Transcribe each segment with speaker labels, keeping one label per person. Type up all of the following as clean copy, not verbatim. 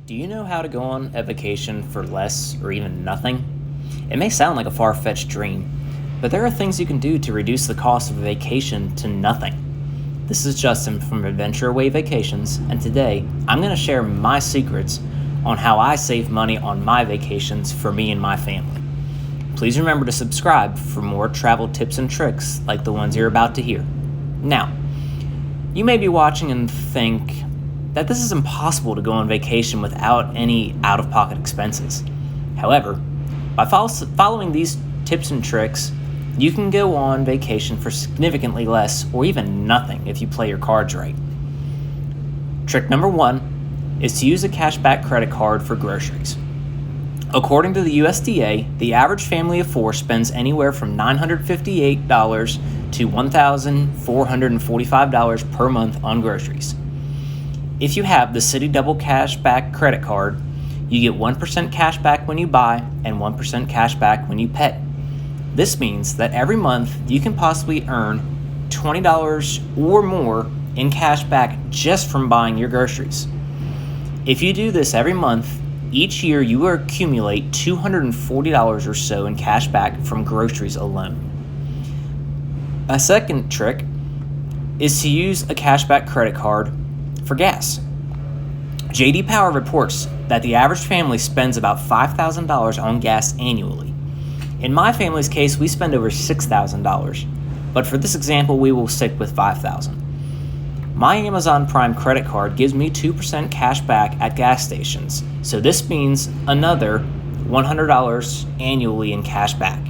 Speaker 1: Do you know how to go on a vacation for less or even nothing? It may sound like a far-fetched dream, but there are things you can do to reduce the cost of a vacation to nothing. This is Justin from Adventure Away Vacations, and today I'm going to share my secrets on how I save money on my vacations for me and my family. Please remember to subscribe for more travel tips and tricks like the ones you're about to hear. Now, you may be watching and think that this is impossible to go on vacation without any out-of-pocket expenses. However, by following these tips and tricks, you can go on vacation for significantly less or even nothing if you play your cards right. Trick number 1 is to use a cashback credit card for groceries. According to the USDA, the average family of 4 spends anywhere from $958 to $1,445 per month on groceries. If you have the City Double Cashback credit card, you get 1% cash back when you buy and 1% cash back when you pay. This means that every month you can possibly earn $20 or more in cash back just from buying your groceries. If you do this every month, each year you will accumulate $240 or so in cash back from groceries alone. A second trick is to use a cashback credit card for gas. J.D. Power reports that the average family spends about $5,000 on gas annually. In my family's case, we spend over $6,000, but for this example, we will stick with $5,000. My Amazon Prime credit card gives me 2% cash back at gas stations, so this means another $100 annually in cash back.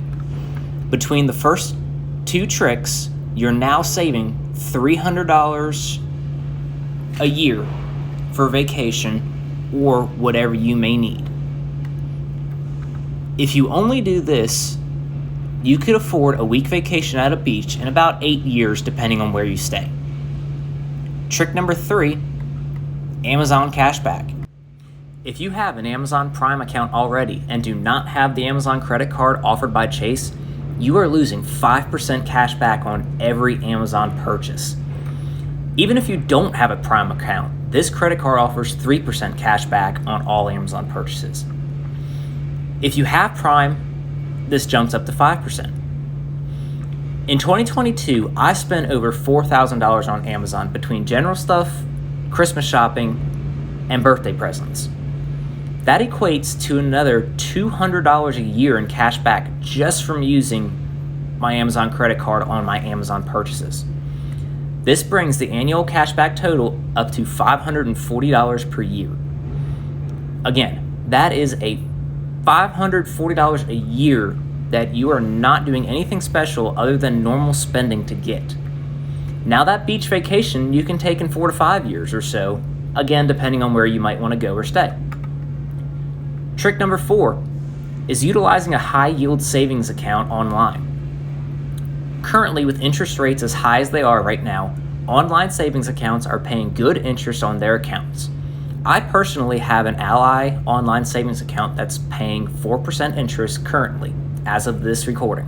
Speaker 1: Between the first two tricks, you're now saving $300 a year for vacation or whatever you may need. If you only do this, you could afford a week vacation at a beach in about 8 years depending on where you stay. Trick number 3, Amazon cashback. If you have an Amazon Prime account already and do not have the Amazon credit card offered by Chase, you are losing 5% cash back on every Amazon purchase. Even if you don't have a Prime account, this credit card offers 3% cash back on all Amazon purchases. If you have Prime, this jumps up to 5%. In 2022, I spent over $4,000 on Amazon between general stuff, Christmas shopping, and birthday presents. That equates to another $200 a year in cash back just from using my Amazon credit card on my Amazon purchases. This brings the annual cashback total up to $540 per year. Again, that is a $540 a year that you are not doing anything special other than normal spending to get. Now that beach vacation you can take in 4 to 5 years or so, again depending on where you might want to go or stay. Trick number 4 is utilizing a high yield savings account online. Currently, with interest rates as high as they are right now, online savings accounts are paying good interest on their accounts. I personally have an Ally online savings account that's paying 4% interest currently, as of this recording.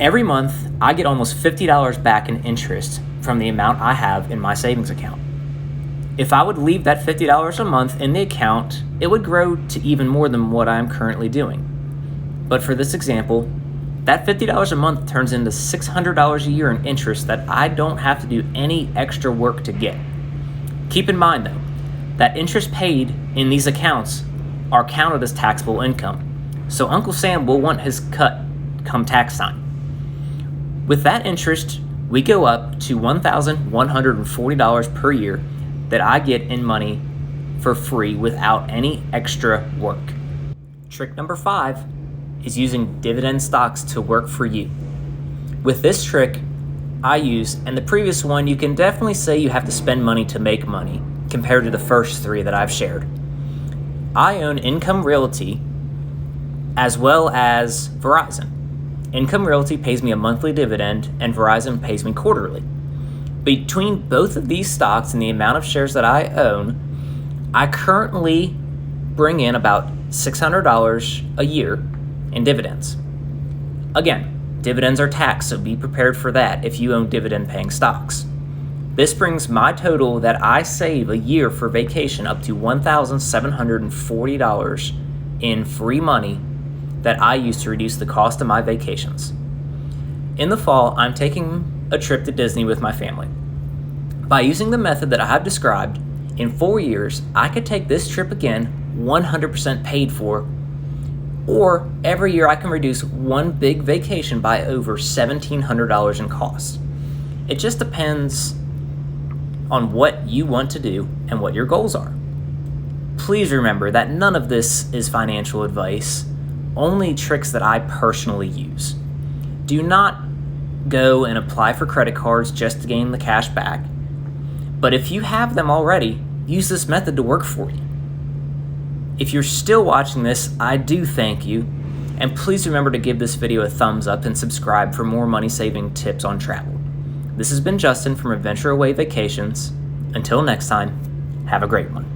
Speaker 1: Every month, I get almost $50 back in interest from the amount I have in my savings account. If I would leave that $50 a month in the account, it would grow to even more than what I am currently doing. But for this example, that $50 a month turns into $600 a year in interest that I don't have to do any extra work to get. Keep in mind though, that interest paid in these accounts are counted as taxable income, so Uncle Sam will want his cut come tax time. With that interest, we go up to $1,140 per year that I get in money for free without any extra work. Trick number 5 is using dividend stocks to work for you. With this trick I use, and the previous one, you can definitely say you have to spend money to make money compared to the first 3 that I've shared. I own Income Realty as well as Verizon. Income Realty pays me a monthly dividend and Verizon pays me quarterly. Between both of these stocks and the amount of shares that I own, I currently bring in about $600 a year in dividends. Again, dividends are taxed, so be prepared for that if you own dividend-paying stocks. This brings my total that I save a year for vacation up to $1,740 in free money that I use to reduce the cost of my vacations. In the fall, I'm taking a trip to Disney with my family. By using the method that I have described, in 4 years, I could take this trip again 100% paid for, or every year I can reduce one big vacation by over $1,700 in cost. It just depends on what you want to do and what your goals are. Please remember that none of this is financial advice, only tricks that I personally use. Do not go and apply for credit cards just to gain the cash back. But if you have them already, use this method to work for you. If you're still watching this, I do thank you. And please remember to give this video a thumbs up and subscribe for more money-saving tips on travel. This has been Justin from Adventure Away Vacations. Until next time, have a great one.